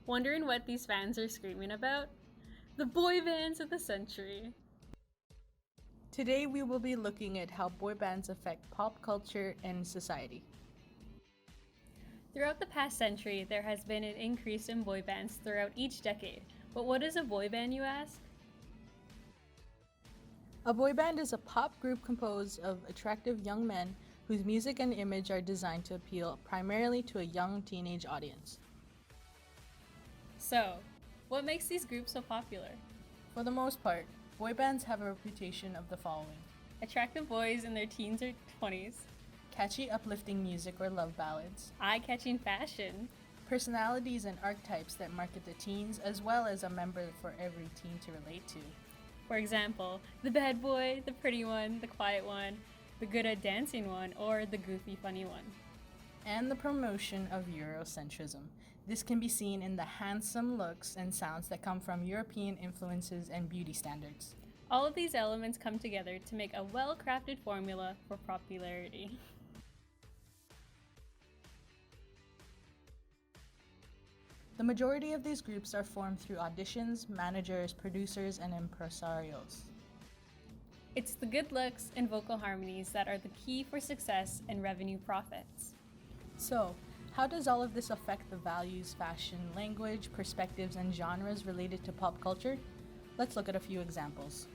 Wondering what these fans are screaming about? The boy bands of the century. Today we will be looking at how boy bands affect pop culture and society. Throughout the past century, there has been an increase in boy bands throughout each decade. But what is a boy band, you ask? A boy band is a pop group composed of attractive young men whose music and image are designed to appeal primarily to a young teenage audience. So, what makes these groups so popular? For the most part, boy bands have a reputation of the following: Attractive boys in their teens or 20s, catchy, uplifting music or love ballads, eye-catching fashion, personalities and archetypes that market the teens, as well as a member for every teen to relate to. for example, the bad boy, the pretty one, the quiet one, the good at dancing one, or the goofy funny one. And the promotion of Eurocentrism. This can be seen in the handsome looks and sounds that come from European influences and beauty standards. All of these elements come together to make a well-crafted formula for popularity. The majority of these groups are formed through auditions, managers, producers, and impresarios. It's the good looks and vocal harmonies that are the key for success and revenue profits. So, how does all of this affect the values, fashion, language, perspectives, and genres related to pop culture? Let's look at a few examples.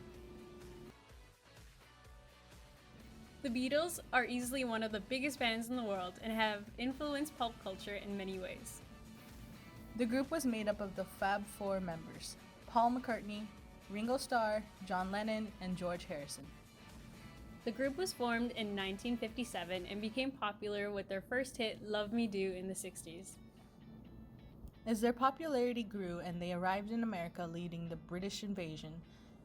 The Beatles are easily one of the biggest bands in the world and have influenced pop culture in many ways. The group was made up of the Fab Four members: Paul McCartney, Ringo Starr, John Lennon, and George Harrison. The group was formed in 1957 and became popular with their first hit, Love Me Do, in the 60s. As their popularity grew and they arrived in America leading the British invasion,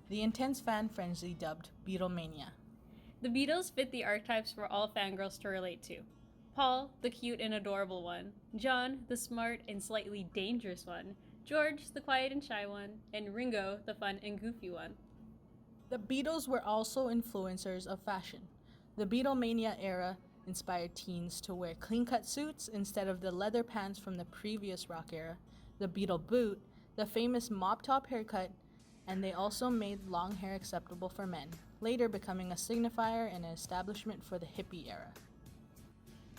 the intense fan frenzy dubbed Beatlemania. The Beatles fit the archetypes for all fangirls to relate to. Paul, the cute and adorable one, John, the smart and slightly dangerous one, George, the quiet and shy one, and Ringo, the fun and goofy one. The Beatles were also influencers of fashion. The Beatlemania era inspired teens to wear clean-cut suits instead of the leather pants from the previous rock era, the Beatle boot, the famous mop-top haircut, and they also made long hair acceptable for men, later becoming a signifier and an establishment for the hippie era.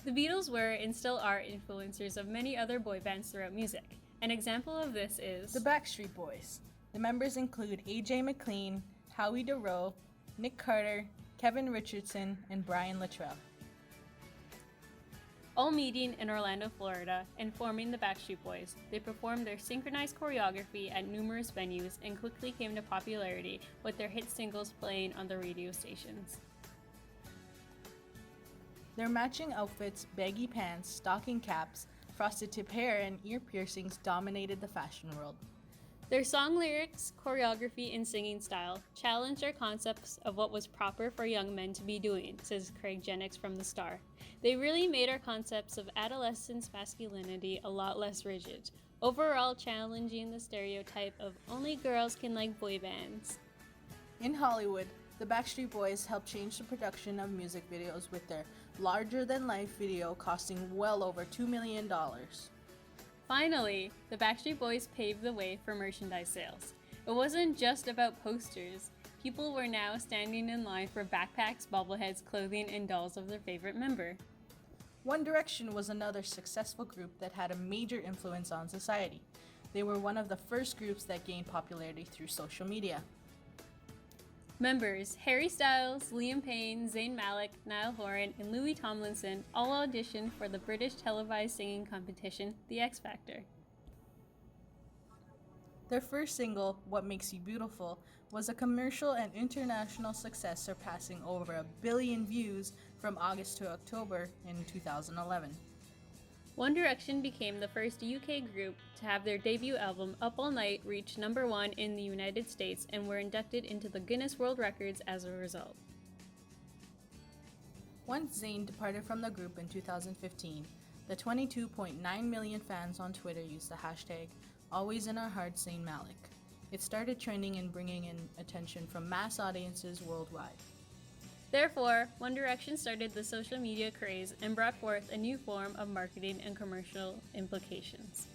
The Beatles were and still are influencers of many other boy bands throughout music. An example of this is The Backstreet Boys. The members include A.J. McLean, Howie DeRoe, Nick Carter, Kevin Richardson, and Brian Littrell. all meeting in Orlando, Florida, and forming the Backstreet Boys. They performed their synchronized choreography at numerous venues and quickly came to popularity with their hit singles playing on the radio stations. Their matching outfits, baggy pants, stocking caps, frosted tip hair, and ear piercings dominated the fashion world. Their song lyrics, choreography, and singing style challenged our concepts of what was proper for young men to be doing, says Craig Jennings from The Star. They really made our concepts of adolescence masculinity a lot less rigid, overall challenging the stereotype of only girls can like boy bands. In Hollywood, the Backstreet Boys helped change the production of music videos with their larger-than-life video costing well over $2 million. Finally, the Backstreet Boys paved the way for merchandise sales. It wasn't just about posters. People were now standing in line for backpacks, bobbleheads, clothing, and dolls of their favorite member. One Direction was another successful group that had a major influence on society. They were one of the first groups that gained popularity through social media. Members Harry Styles, Liam Payne, Zayn Malik, Niall Horan, and Louis Tomlinson all auditioned for the British televised singing competition, The X Factor. Their first single, What Makes You Beautiful, was a commercial and international success, surpassing over 1 billion views from August to October in 2011. One Direction became the first UK group to have their debut album Up All Night reach number 1 in the United States and were inducted into the Guinness World Records as a result. Once Zayn departed from the group in 2015, the 22.9 million fans on Twitter used the hashtag #AlwaysInOurHearts Zayn Malik. It started trending and bringing in attention from mass audiences worldwide. Therefore, One Direction started the social media craze and brought forth a new form of marketing and commercial implications.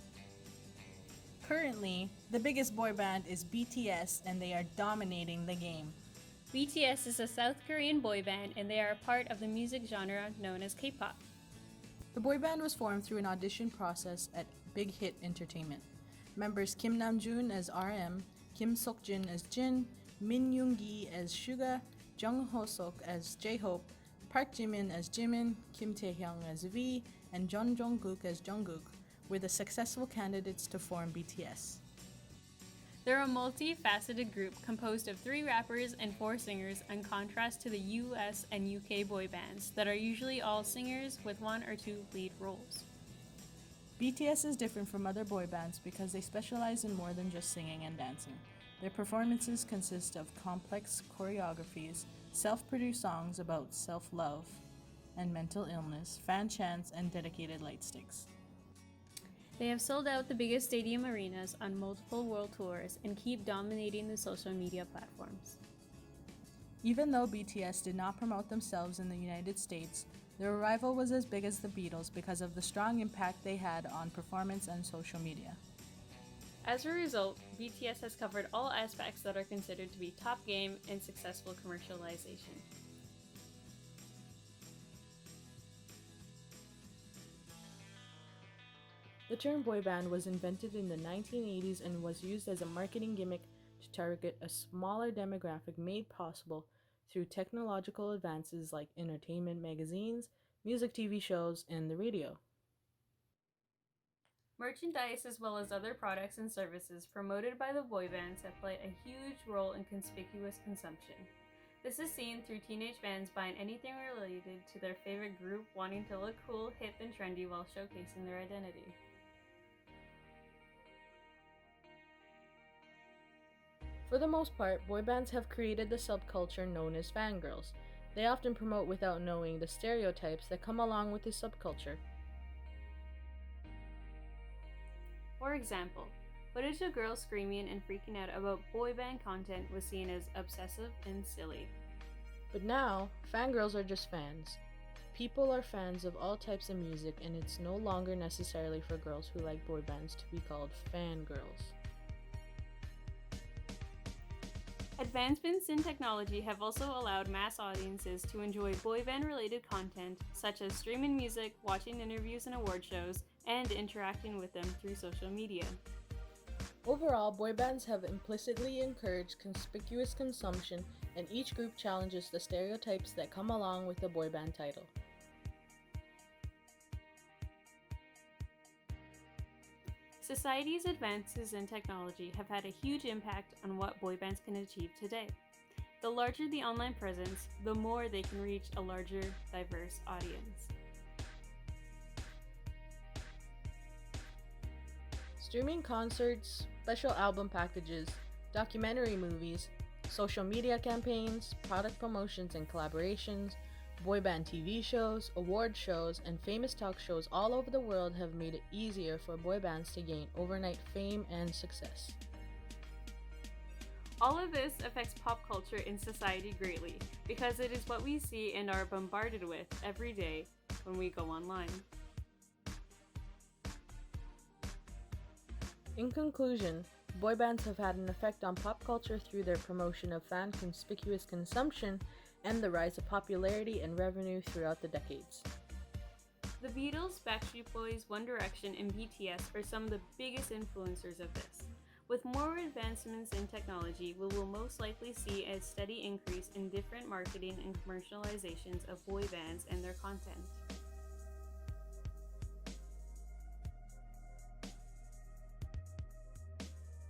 Currently, the biggest boy band is BTS and they are dominating the game. BTS is a South Korean boy band and they are a part of the music genre known as K-pop. The boy band was formed through an audition process at Big Hit Entertainment. Members Kim Namjoon as RM, Kim Seokjin as Jin, Min Yoongi as Suga, Jung Ho-sok as J-Hope, Park Jimin as Jimin, Kim Taehyung as V, and Jeon Jungkook as Jungkook were the successful candidates to form BTS. They're a multi-faceted group composed of 3 rappers and 4 singers in contrast to the US and UK boy bands that are usually all singers with 1 or 2 lead roles. BTS is different from other boy bands because they specialize in more than just singing and dancing. Their performances consist of complex choreographies, self-produced songs about self-love and mental illness, fan chants, and dedicated light sticks. They have sold out the biggest stadium arenas on multiple world tours and keep dominating the social media platforms. Even though BTS did not promote themselves in the United States, their arrival was as big as the Beatles because of the strong impact they had on performance and social media. As a result, BTS has covered all aspects that are considered to be top game in successful commercialization. The term boy band was invented in the 1980s and was used as a marketing gimmick to target a smaller demographic made possible through technological advances like entertainment magazines, music TV shows, and the radio. Merchandise as well as other products and services promoted by the boy bands have played a huge role in conspicuous consumption. This is seen through teenage fans buying anything related to their favorite group, wanting to look cool, hip, and trendy while showcasing their identity. For the most part, boy bands have created the subculture known as fangirls. They often promote without knowing the stereotypes that come along with this subculture. For example, footage of girls screaming and freaking out about boy band content was seen as obsessive and silly. But now, fangirls are just fans. People are fans of all types of music, and it's no longer necessarily for girls who like boy bands to be called fangirls. Advancements in technology have also allowed mass audiences to enjoy boy band related content such as streaming music, watching interviews and award shows, and interacting with them through social media. Overall, boy bands have implicitly encouraged conspicuous consumption, and each group challenges the stereotypes that come along with the boy band title. Society's advances in technology have had a huge impact on what boy bands can achieve today. The larger the online presence, the more they can reach a larger, diverse audience. Streaming concerts, special album packages, documentary movies, social media campaigns, product promotions and collaborations, boy band TV shows, award shows, and famous talk shows all over the world have made it easier for boy bands to gain overnight fame and success. All of this affects pop culture in society greatly because it is what we see and are bombarded with every day when we go online. In conclusion, boy bands have had an effect on pop culture through their promotion of fan conspicuous consumption and the rise of popularity and revenue throughout the decades. The Beatles, Backstreet Boys, One Direction, and BTS are some of the biggest influencers of this. With more advancements in technology, we will most likely see a steady increase in different marketing and commercializations of boy bands and their content.